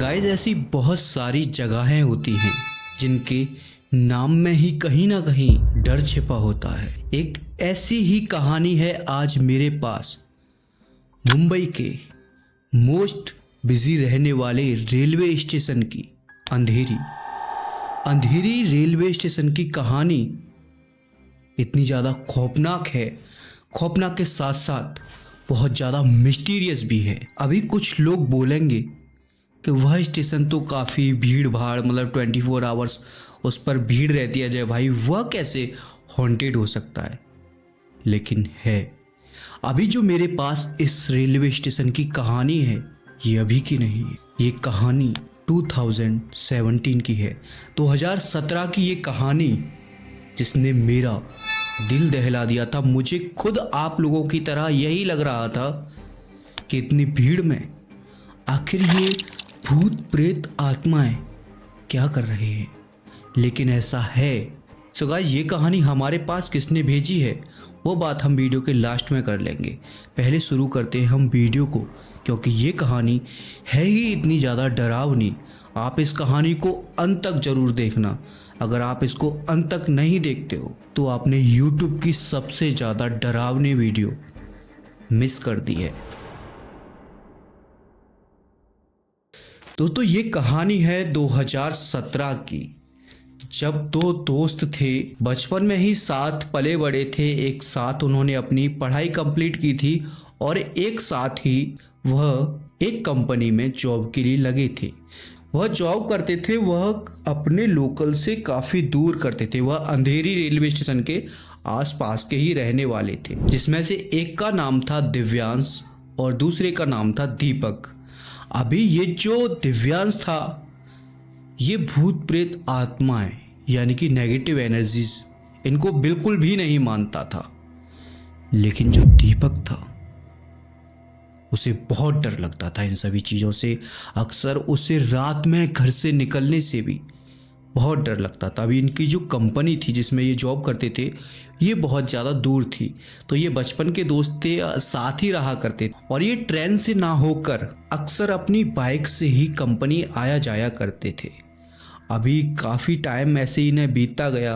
Guys, ऐसी बहुत सारी जगहें होती हैं जिनके नाम में ही कहीं ना कहीं डर छिपा होता है। एक ऐसी ही कहानी है आज मेरे पास, मुंबई के मोस्ट बिजी रहने वाले रेलवे स्टेशन की। अंधेरी अंधेरी रेलवे स्टेशन की कहानी इतनी ज़्यादा खौफनाक है, खौफनाक के साथ साथ बहुत ज़्यादा मिस्टीरियस भी है। अभी कुछ लोग बोलेंगे कि वह स्टेशन तो काफ़ी भीड़ भाड़, मतलब 24 आवर्स उस पर भीड़ रहती है। जय भाई, वह कैसे हॉन्टेड हो सकता है? लेकिन है। अभी जो मेरे पास इस रेलवे स्टेशन की कहानी है, ये अभी की नहीं है। ये कहानी 2017 की है, 2017 की ये कहानी, जिसने मेरा दिल दहला दिया था। मुझे खुद आप लोगों की तरह यही लग रहा था कि इतनी भीड़ में आखिर ये भूत प्रेत आत्माएं क्या कर रहे हैं। लेकिन ऐसा है। सो गाइस, ये कहानी हमारे पास किसने भेजी है वो बात हम वीडियो के लास्ट में कर लेंगे। पहले शुरू करते हैं हम वीडियो को, क्योंकि ये कहानी है ही इतनी ज़्यादा डरावनी। आप इस कहानी को अंत तक जरूर देखना। अगर आप इसको अंत तक नहीं देखते हो तो आपने YouTube की सबसे ज़्यादा डरावनी वीडियो मिस कर दी है। दोस्तों, ये कहानी है 2017 की, जब दो दोस्त थे, बचपन में ही साथ पले बड़े थे। एक साथ उन्होंने अपनी पढ़ाई कंप्लीट की थी और एक साथ ही वह एक कंपनी में जॉब के लिए लगे थे। वह जॉब करते थे, वह अपने लोकल से काफ़ी दूर करते थे। वह अंधेरी रेलवे स्टेशन के आसपास के ही रहने वाले थे, जिसमें से एक का नाम था दिव्यांश और दूसरे का नाम था दीपक। अभी ये जो दिव्यांश था, ये भूत प्रेत आत्माएं यानी कि नेगेटिव एनर्जीज, इनको बिल्कुल भी नहीं मानता था। लेकिन जो दीपक था, उसे बहुत डर लगता था इन सभी चीज़ों से। अक्सर उसे रात में घर से निकलने से भी बहुत डर लगता था। अभी इनकी जो कंपनी थी जिसमें ये जॉब करते थे, ये बहुत ज़्यादा दूर थी। तो ये बचपन के दोस्त थे, साथ ही रहा करते थे और ये ट्रेन से ना होकर अक्सर अपनी बाइक से ही कंपनी आया जाया करते थे। अभी काफ़ी टाइम ऐसे ही इन्हें बीतता गया,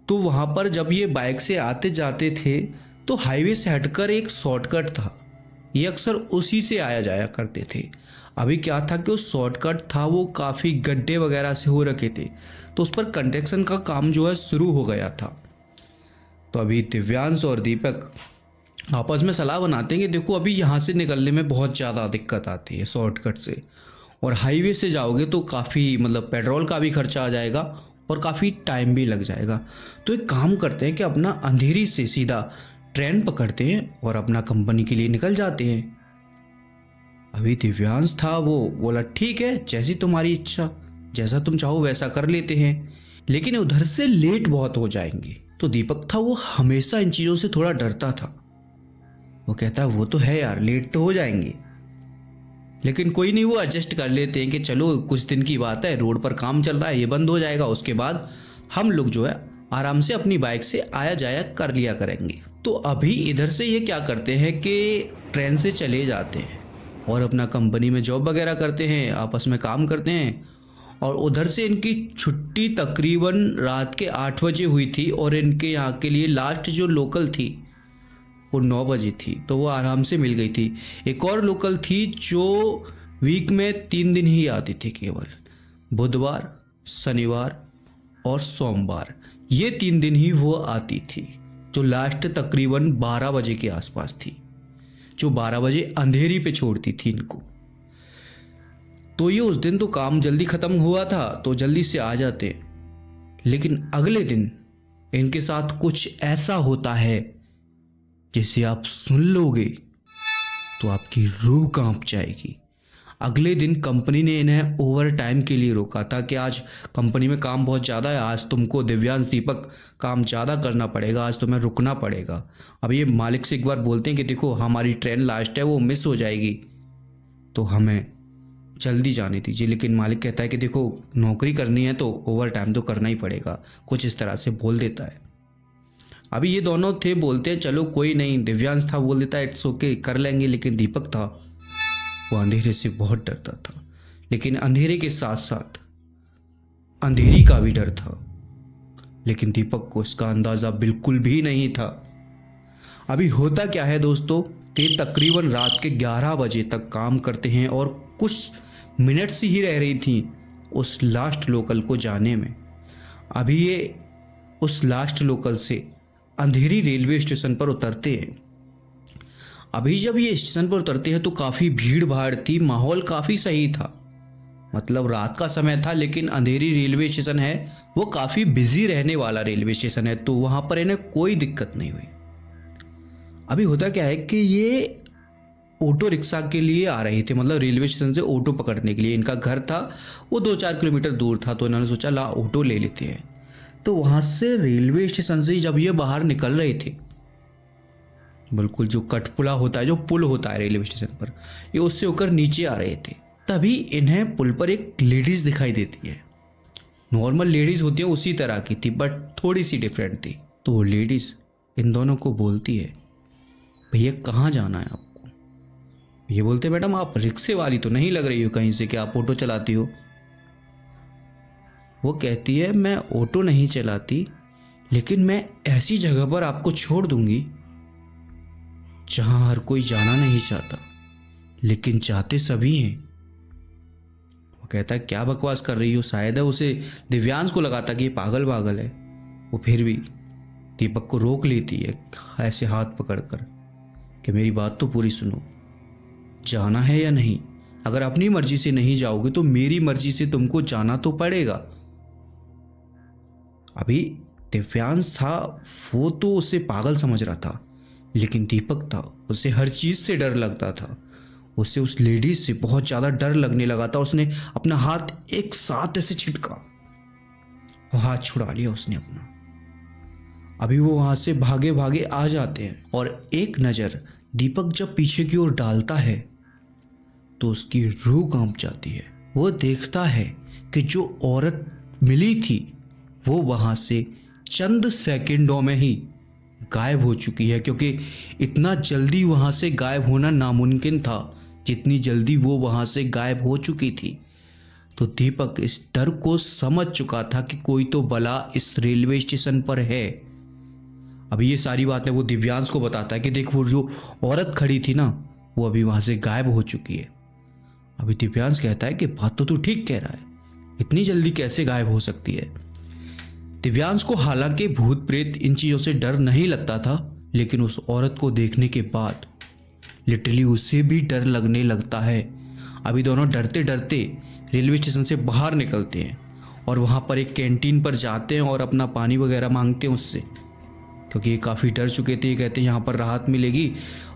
तो वहाँ पर जब ये बाइक से आते जाते थे तो हाईवे से हटकर एक शॉर्टकट था, ये अक्सर उसी से आया जाया करते थे। अभी क्या था कि वो शॉर्टकट था, वो काफ़ी गड्ढे वगैरह से हो रखे थे, तो उस पर कंस्ट्रक्शन का काम जो है शुरू हो गया था। तो अभी दिव्यांश और दीपक आपस में सलाह बनाते हैं कि देखो, अभी यहाँ से निकलने में बहुत ज़्यादा दिक्कत आती है शॉर्टकट से, और हाईवे से जाओगे तो काफ़ी, मतलब पेट्रोल का भी खर्चा आ जाएगा और काफ़ी टाइम भी लग जाएगा। तो एक काम करते हैं कि अपना अंधेरी से सीधा ट्रेन पकड़ते हैं और अपना कंपनी के लिए निकल जाते हैं। अभी दिव्यांश था, वो बोला ठीक है, जैसी तुम्हारी इच्छा, जैसा तुम चाहो वैसा कर लेते हैं, लेकिन उधर से लेट बहुत हो जाएंगे। तो दीपक था, वो हमेशा इन चीज़ों से थोड़ा डरता था। वो कहता वो तो है यार, लेट तो हो जाएंगे, लेकिन कोई नहीं, वो एडजस्ट कर लेते हैं कि चलो कुछ दिन की बात है, रोड पर काम चल रहा है, ये बंद हो जाएगा, उसके बाद हम लोग जो है आराम से अपनी बाइक से आया जाया कर लिया करेंगे। तो अभी इधर से ये क्या करते हैं कि ट्रेन से चले जाते हैं और अपना कंपनी में जॉब वगैरह करते हैं, आपस में काम करते हैं। और उधर से इनकी छुट्टी तकरीबन रात के 8 बजे हुई थी और इनके यहाँ के लिए लास्ट जो लोकल थी वो 9 बजे थी, तो वो आराम से मिल गई थी। एक और लोकल थी जो वीक में 3 दिन ही आती थी, केवल बुधवार, शनिवार और सोमवार, ये 3 दिन ही वो आती थी, जो लास्ट तकरीबन 12 बजे के आसपास थी, जो 12 बजे अंधेरी पे छोड़ती थी इनको। तो ये उस दिन तो काम जल्दी खत्म हुआ था, तो जल्दी से आ जाते। लेकिन अगले दिन इनके साथ कुछ ऐसा होता है जिसे आप सुन लोगे तो आपकी रूह कांप जाएगी। अगले दिन कंपनी ने इन्हें ओवर टाइम के लिए रोका था कि आज कंपनी में काम बहुत ज़्यादा है, आज तुमको दिव्यांश, दीपक, काम ज़्यादा करना पड़ेगा, आज तुम्हें रुकना पड़ेगा। अब ये मालिक से एक बार बोलते हैं कि देखो, हमारी ट्रेन लास्ट है, वो मिस हो जाएगी, तो हमें जल्दी जाने दीजिए। लेकिन मालिक कहता है कि देखो, नौकरी करनी है तो ओवर टाइम तो करना ही पड़ेगा, कुछ इस तरह से बोल देता है। अभी ये दोनों थे, बोलते हैं चलो कोई नहीं। दिव्यांश था, बोल देता है इट्स ओके, कर लेंगे। लेकिन दीपक था, वो अंधेरे से बहुत डरता था। लेकिन अंधेरे के साथ साथ अंधेरी का भी डर था। लेकिन दीपक को इसका अंदाजा बिल्कुल भी नहीं था। अभी होता क्या है दोस्तों कि तकरीबन रात के 11 बजे तक काम करते हैं और कुछ मिनट्स ही रह रही थी उस लास्ट लोकल को जाने में। अभी ये उस लास्ट लोकल से अंधेरी रेलवे स्टेशन पर उतरते हैं। अभी जब ये स्टेशन पर उतरते हैं तो काफ़ी भीड़ भाड़ थी, माहौल काफ़ी सही था। मतलब रात का समय था लेकिन अंधेरी रेलवे स्टेशन है वो काफ़ी बिजी रहने वाला रेलवे स्टेशन है, तो वहाँ पर इन्हें कोई दिक्कत नहीं हुई। अभी होता क्या है कि ये ऑटो रिक्शा के लिए आ रहे थे, मतलब रेलवे स्टेशन से ऑटो पकड़ने के लिए। इनका घर था वो 2-4 किलोमीटर दूर था, तो इन्होंने सोचा ला ऑटो ले लेते हैं। तो वहाँ से रेलवे स्टेशन से जब ये बाहर निकल रहे थे, बिल्कुल जो कठपुला होता है, जो पुल होता है रेलवे स्टेशन पर, ये उससे होकर नीचे आ रहे थे। तभी इन्हें पुल पर एक लेडीज दिखाई देती है। नॉर्मल लेडीज होती है उसी तरह की थी बट थोड़ी सी डिफरेंट थी। तो वो लेडीज इन दोनों को बोलती है, भैया कहाँ जाना है आपको? ये बोलते मैडम आप रिक्शे वाली तो नहीं लग रही हो कहीं से कि आप ऑटो चलाती हो। वो कहती है मैं ऑटो नहीं चलाती, लेकिन मैं ऐसी जगह पर आपको छोड़ दूंगी जहां हर कोई जाना नहीं चाहता लेकिन चाहते सभी हैं। वो कहता है क्या बकवास कर रही हो? शायद है उसे दिव्यांश को लगा था कि ये पागल पागल है। वो फिर भी दीपक को रोक लेती है ऐसे हाथ पकड़कर कि मेरी बात तो पूरी सुनो, जाना है या नहीं? अगर अपनी मर्जी से नहीं जाओगे तो मेरी मर्जी से तुमको जाना तो पड़ेगा। अभी दिव्यांश था वो तो उसे पागल समझ रहा था, लेकिन दीपक था उसे हर चीज से डर लगता था। उसे उस लेडीज से बहुत ज्यादा डर लगने लगा था। उसने अपना हाथ एक साथ ऐसे छिटका और हाथ छुड़ा लिया उसने अपना। अभी वो वहां से भागे भागे आ जाते हैं और एक नजर दीपक जब पीछे की ओर डालता है तो उसकी रूह कांप जाती है। वो देखता है कि जो औरत मिली थी वो वहां से चंद सेकंडों में ही गायब हो चुकी है, क्योंकि इतना जल्दी वहां से गायब होना नामुमकिन था जितनी जल्दी वो वहां से गायब हो चुकी थी। तो दीपक इस डर को समझ चुका था कि कोई तो बला इस रेलवे स्टेशन पर है। अभी ये सारी बातें वो दिव्यांश को बताता है कि देख वो जो औरत खड़ी थी ना वो अभी वहां से गायब हो चुकी है। अभी दिव्यांश कहता है कि बात तो तू ठीक कह रहा है, इतनी जल्दी कैसे गायब हो सकती है? दिव्यांश को हालांकि भूत प्रेत इन चीजों से डर नहीं लगता था, लेकिन उस औरत को देखने के बाद लिटरली उसे भी डर लगने लगता है। अभी दोनों डरते डरते रेलवे स्टेशन से बाहर निकलते हैं और वहां पर एक कैंटीन पर जाते हैं और अपना पानी वगैरह मांगते हैं उससे, क्योंकि ये काफ़ी डर चुके थे। ये कहते हैं यहाँ पर राहत मिलेगी,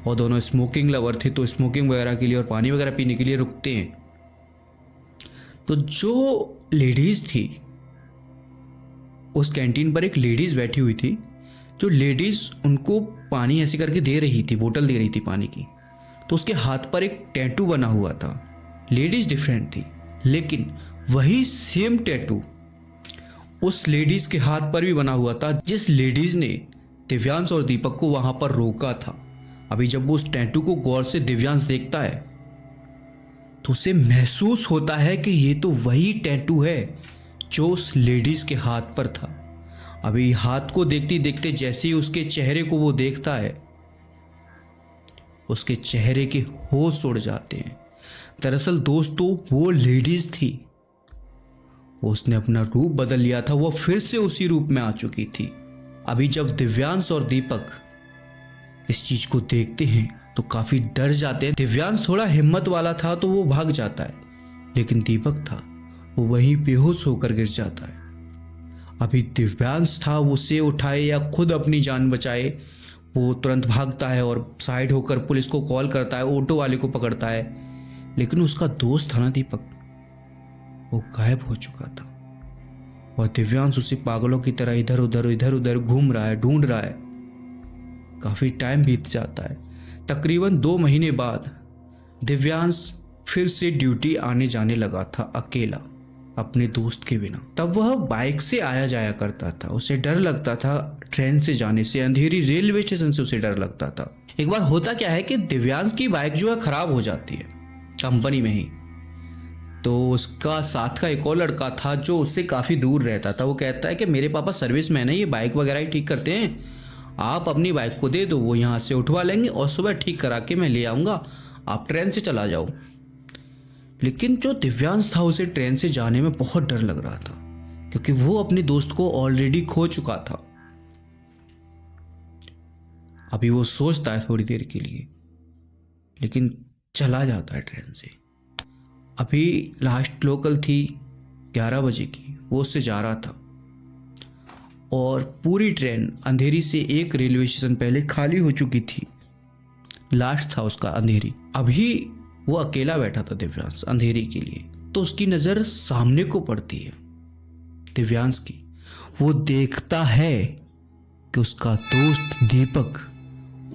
और दोनों स्मोकिंग लवर थे तो स्मोकिंग वगैरह के लिए और पानी वगैरह पीने के लिए रुकते हैं। तो जो लेडीज़ थी उस कैंटीन पर एक लेडीज़ बैठी हुई थी, जो लेडीज़ उनको पानी ऐसे करके दे रही थी, बोतल दे रही थी पानी की। तो उसके हाथ पर एक टैटू बना हुआ था। लेडीज़ डिफरेंट थी लेकिन वही सेम टैटू उस लेडीज़ के हाथ पर भी बना हुआ था जिस लेडीज़ ने दिव्यांश और दीपक को वहां पर रोका था। अभी जब वो उस टैटू को गौर से दिव्यांश देखता है तो उसे महसूस होता है कि ये तो वही टैटू है जो उस लेडीज के हाथ पर था। अभी हाथ को देखते देखते जैसे ही उसके चेहरे को वो देखता है, उसके चेहरे के होश उड़ जाते हैं। दरअसल दोस्तों वो लेडीज थी, उसने अपना रूप बदल लिया था, वो फिर से उसी रूप में आ चुकी थी। अभी जब दिव्यांश और दीपक इस चीज को देखते हैं तो काफी डर जाते हैं। दिव्यांश थोड़ा हिम्मत वाला था तो वो भाग जाता है, लेकिन दीपक था वो वहीं बेहोश होकर गिर जाता है। अभी दिव्यांश था उसे उठाए या खुद अपनी जान बचाए, वो तुरंत भागता है और साइड होकर पुलिस को कॉल करता है, ऑटो वाले को पकड़ता है। लेकिन उसका दोस्त था ना दीपक, वो गायब हो चुका था और दिव्यांश उसे पागलों की तरह इधर उधर घूम रहा है, ढूंढ रहा है। काफी टाइम बीत जाता है। तकरीबन 2 महीने बाद दिव्यांश फिर से ड्यूटी आने जाने लगा था अकेला, अपने दोस्त के बिना। तब वह बाइक से आया जाया करता था। उसे डर लगता था ट्रेन से जाने से, अंधेरी रेलवे स्टेशन से उसे डर लगता था। एक बार होता क्या है कि दिव्यांश की बाइक जो है खराब हो जाती है कंपनी में ही। तो उसका साथ का एक और लड़का था जो उससे काफ़ी दूर रहता था। वो कहता है कि मेरे पापा सर्विस मैन है, ये बाइक वगैरह ही ठीक करते हैं, आप अपनी बाइक को दे दो, वो यहाँ से उठवा लेंगे और सुबह ठीक करा के मैं ले आऊँगा, आप ट्रेन से चला जाओ। लेकिन जो दिव्यांश था उसे ट्रेन से जाने में बहुत डर लग रहा था, क्योंकि वो अपने दोस्त को ऑलरेडी खो चुका था। अभी वो सोचता है थोड़ी देर के लिए, लेकिन चला जाता है ट्रेन से। अभी लास्ट लोकल थी 11 बजे की, वो उससे जा रहा था और पूरी ट्रेन अंधेरी से एक रेलवे स्टेशन पहले खाली हो चुकी थी। लास्ट था उसका अंधेरी। अभी वो अकेला बैठा था दिव्यांश अंधेरी के लिए। तो उसकी नज़र सामने को पड़ती है दिव्यांश की। वो देखता है कि उसका दोस्त दीपक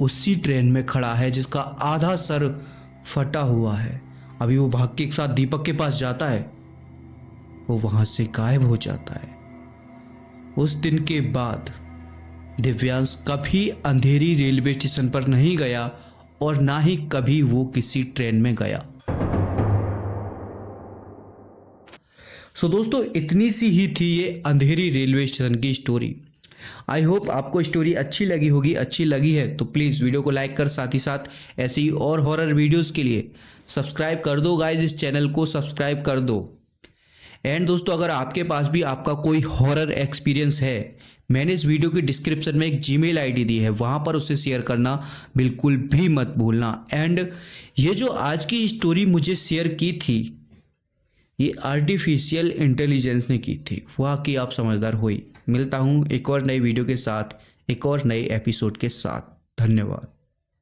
उसी ट्रेन में खड़ा है जिसका आधा सर फटा हुआ है। अभी वो भाग के एक साथ दीपक के पास जाता है, वो वहां से गायब हो जाता है। उस दिन के बाद दिव्यांश कभी अंधेरी रेलवे स्टेशन पर नहीं गया और ना ही कभी वो किसी ट्रेन में गया। सो दोस्तों, इतनी सी ही थी ये अंधेरी रेलवे स्टेशन की स्टोरी। आई होप आपको स्टोरी अच्छी लगी होगी। अच्छी लगी है तो प्लीज़ वीडियो को लाइक कर, साथ ही साथ ऐसी और हॉरर वीडियोस के लिए सब्सक्राइब कर दो गाइज, इस चैनल को सब्सक्राइब कर दो। एंड दोस्तों, अगर आपके पास भी आपका कोई हॉरर एक्सपीरियंस है, मैंने इस वीडियो की डिस्क्रिप्शन में एक जीमेल आईडी दी है, वहां पर उसे शेयर करना बिल्कुल भी मत भूलना। एंड ये जो आज की स्टोरी मुझे शेयर की थी, ये आर्टिफिशियल इंटेलिजेंस ने की थी। वाकई आप समझदार हुई। मिलता हूँ एक और नई वीडियो के साथ, एक और नए एपिसोड के साथ। धन्यवाद।